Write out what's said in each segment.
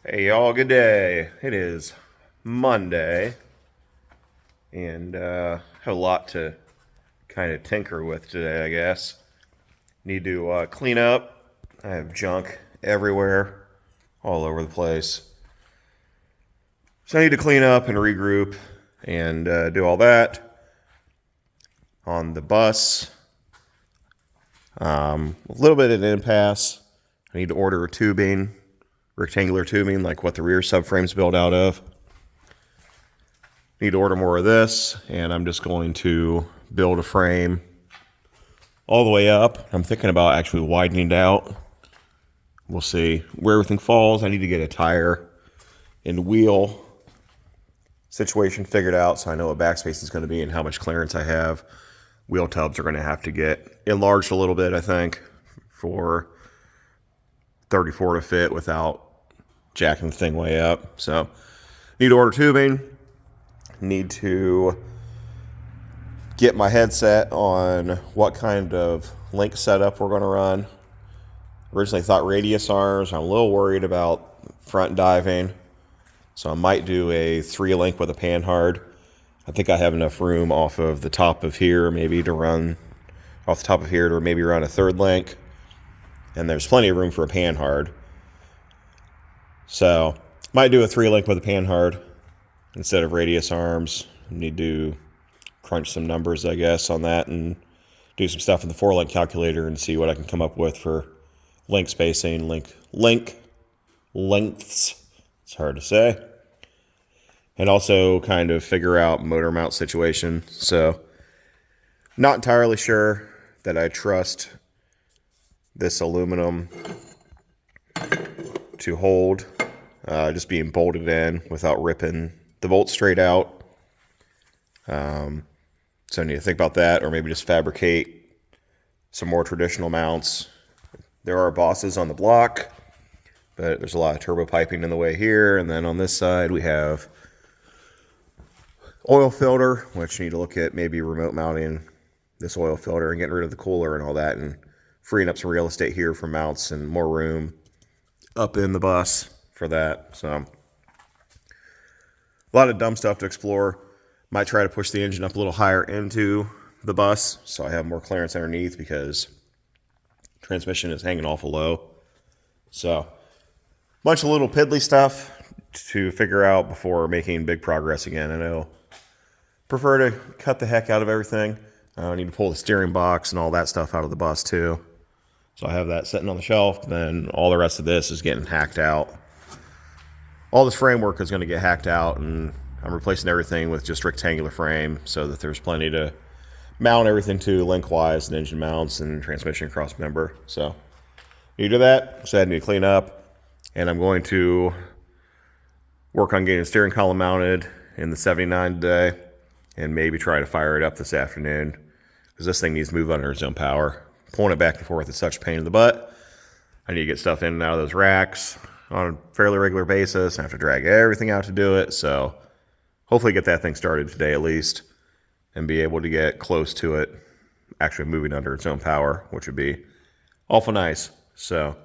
Hey y'all, good day. It is Monday, and have a lot to kind of tinker with today, I guess. Need to clean up. I have junk everywhere, all over the place. So I need to clean up and regroup and do all that. On the bus, a little bit of an impasse. I need to order a tubing, rectangular tubing, like what the rear subframe's built out of. Need to order more of this, and I'm just going to build a frame all the way up. I'm thinking about actually widening it out. We'll see where everything falls. I need to get a tire and wheel situation figured out so I know what backspace is going to be and how much clearance I have. Wheel tubs are going to have to get enlarged a little bit, I think, for 34 to fit without jacking the thing way up. So need to order tubing. Need to get my headset on what kind of link setup we're going to run. Originally thought radius arms. I'm a little worried about front diving, so I might do a 3-link with a panhard. I think I have enough room off of the top of here maybe to run off the top of here to maybe run a 3rd link, and there's plenty of room for a panhard. So might do a 3-link with a panhard instead of radius arms. Need to crunch some numbers, I guess, on that and do some stuff in the 4-link calculator and see what I can come up with for link spacing, lengths. It's hard to say. And also kind of figure out motor mount situation. So not entirely sure that I trust this aluminum to hold, just being bolted in without ripping the bolt straight out. So I need to think about that, or maybe just fabricate some more traditional mounts. There are bosses on the block, but there's a lot of turbo piping in the way here. And then on this side we have oil filter, which I need to look at maybe remote mounting this oil filter and getting rid of the cooler and all that, and freeing up some real estate here for mounts and more room up in the bus for that. So a lot of dumb stuff to explore. Might try to push the engine up a little higher into the bus so I have more clearance underneath, because transmission is hanging awful low. So bunch of little piddly stuff to figure out before making big progress again. I know prefer to cut the heck out of everything. I need to pull the steering box and all that stuff out of the bus too. So I have that sitting on the shelf. Then all the rest of this is getting hacked out. All this framework is going to get hacked out, and I'm replacing everything with just rectangular frame so that there's plenty to mount everything to lengthwise and engine mounts and transmission cross member. So you do that. So I need to clean up, and I'm going to work on getting the steering column mounted in the 79 today, and maybe try to fire it up this afternoon, because this thing needs to move under its own power. Pulling it back and forth is such a pain in the butt. I need to get stuff in and out of those racks on a fairly regular basis. I have to drag everything out to do it. So hopefully get that thing started today at least, and be able to get close to it actually moving under its own power, which would be awful nice. So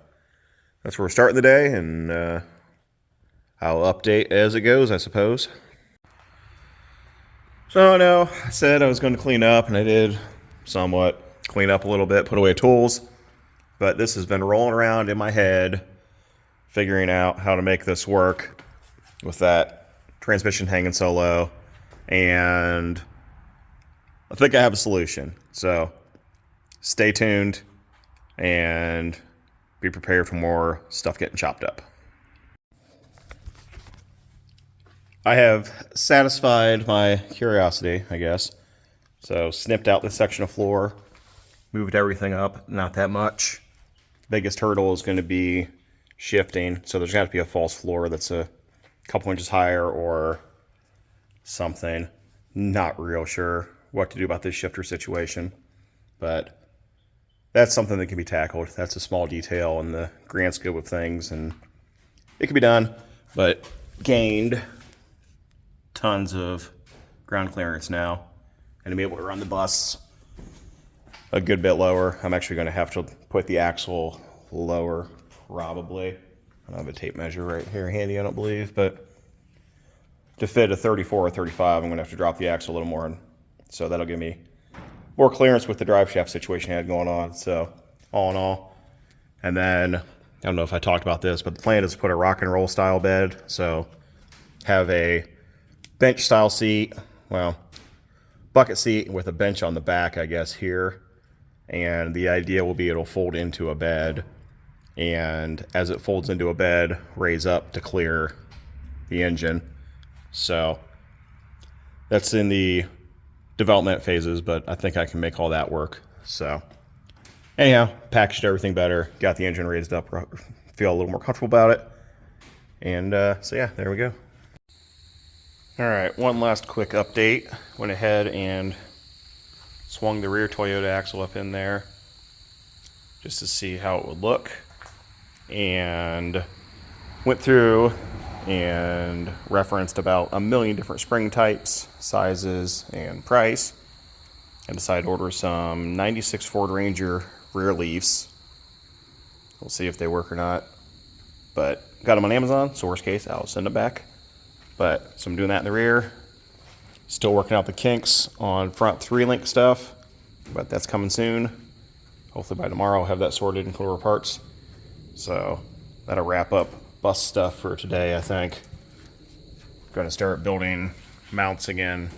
that's where we're starting the day, and I'll update as it goes, I suppose. So no, I said I was going to clean up, and I did somewhat clean up a little bit, put away tools, but this has been rolling around in my head, figuring out how to make this work with that transmission hanging so low, and I think I have a solution. So stay tuned and be prepared for more stuff getting chopped up. I have satisfied my curiosity, I guess. So snipped out this section of floor, moved everything up, not that much. Biggest hurdle is going to be shifting, so there's got to be a false floor that's a couple inches higher or something. Not real sure what to do about this shifter situation, but that's something that can be tackled. That's a small detail in the grand scope of things, and it can be done, but gained tons of ground clearance now, and to be able to run the bus a good bit lower. I'm actually going to have to put the axle lower, probably. I have a tape measure right here handy, I don't believe, but to fit a 34 or 35, I'm going to have to drop the axle a little more. So that'll give me more clearance with the drive shaft situation I had going on. So all in all, and then I don't know if I talked about this, but the plan is to put a rock and roll style bed. So have a bench style seat, well, bucket seat with a bench on the back, I guess, here. And the idea will be it'll fold into a bed, and as it folds into a bed, raise up to clear the engine. So that's in the development phases, but I think I can make all that work. So anyhow, packaged everything better, got the engine raised up, feel a little more comfortable about it. And so yeah, there we go. All right, one last quick update. Went ahead and swung the rear Toyota axle up in there just to see how it would look, and went through and referenced about a million different spring types, sizes, and price, and decided to order some 96 Ford Ranger rear leafs. We'll see if they work or not, but got them on Amazon, so worst case I'll send them back. But so I'm doing that in the rear. Still working out the kinks on front 3-link stuff, but that's coming soon. Hopefully by tomorrow I'll have that sorted and clear parts. So that'll wrap up bus stuff for today, I think. Going to start building mounts again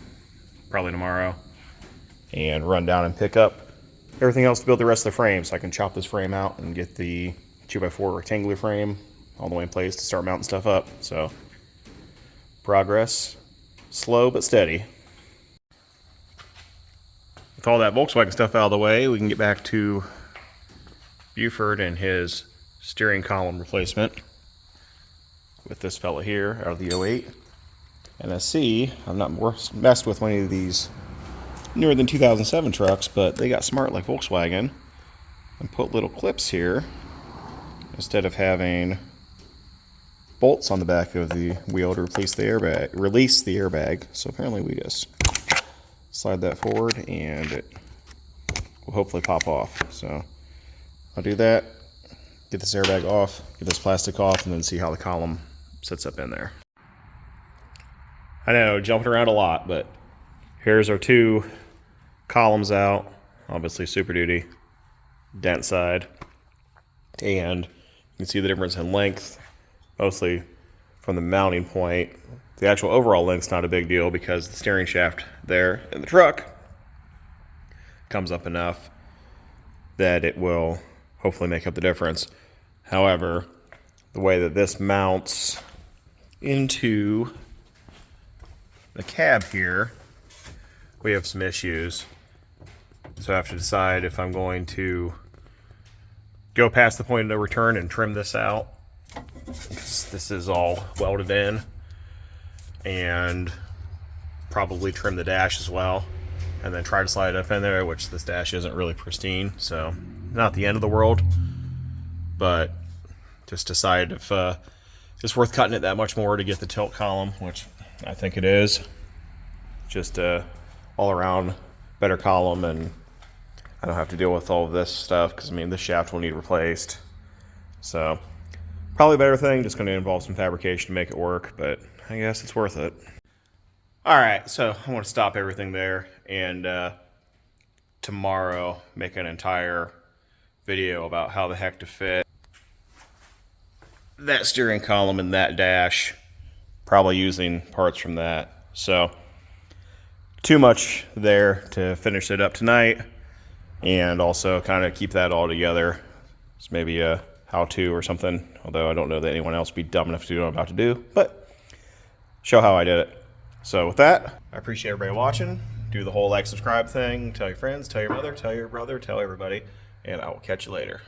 probably tomorrow, and run down and pick up everything else to build the rest of the frame, so I can chop this frame out and get the 2x4 rectangular frame all the way in place to start mounting stuff up. So progress, slow but steady. With all that Volkswagen stuff out of the way, we can get back to Buford and his steering column replacement with this fella here out of the 08. And I see, I've not messed with any of these newer than 2007 trucks, but they got smart like Volkswagen and put little clips here instead of having bolts on the back of the wheel to release the airbag. So apparently we just slide that forward and it will hopefully pop off. So I'll do that, get this airbag off, get this plastic off, and then see how the column sits up in there. I know, jumping around a lot, but here's our 2 columns out, obviously Super Duty, Dentside, and you can see the difference in length, mostly from the mounting point. The actual overall length's not a big deal because the steering shaft there in the truck comes up enough that it will hopefully make up the difference. However, the way that this mounts into the cab here, we have some issues. So I have to decide if I'm going to go past the point of no return and trim this out, because this is all welded in, and probably trim the dash as well, and then try to slide it up in there, which this dash isn't really pristine, so not the end of the world, but just decide if it's worth cutting it that much more to get the tilt column, which I think it is. Just all around better column, and I don't have to deal with all of this stuff, because I mean this shaft will need replaced. So probably a better thing, just going to involve some fabrication to make it work, but I guess it's worth it. Alright, so I want to stop everything there, and tomorrow make an entire video about how the heck to fit that steering column and that dash, probably using parts from that. So too much there to finish it up tonight, and also kind of keep that all together. It's maybe a how-to or something, although I don't know that anyone else would be dumb enough to do what I'm about to do, but show how I did it. So with that, I appreciate everybody watching. Do the whole like, subscribe thing, tell your friends, tell your mother, tell your brother, tell everybody, and I will catch you later.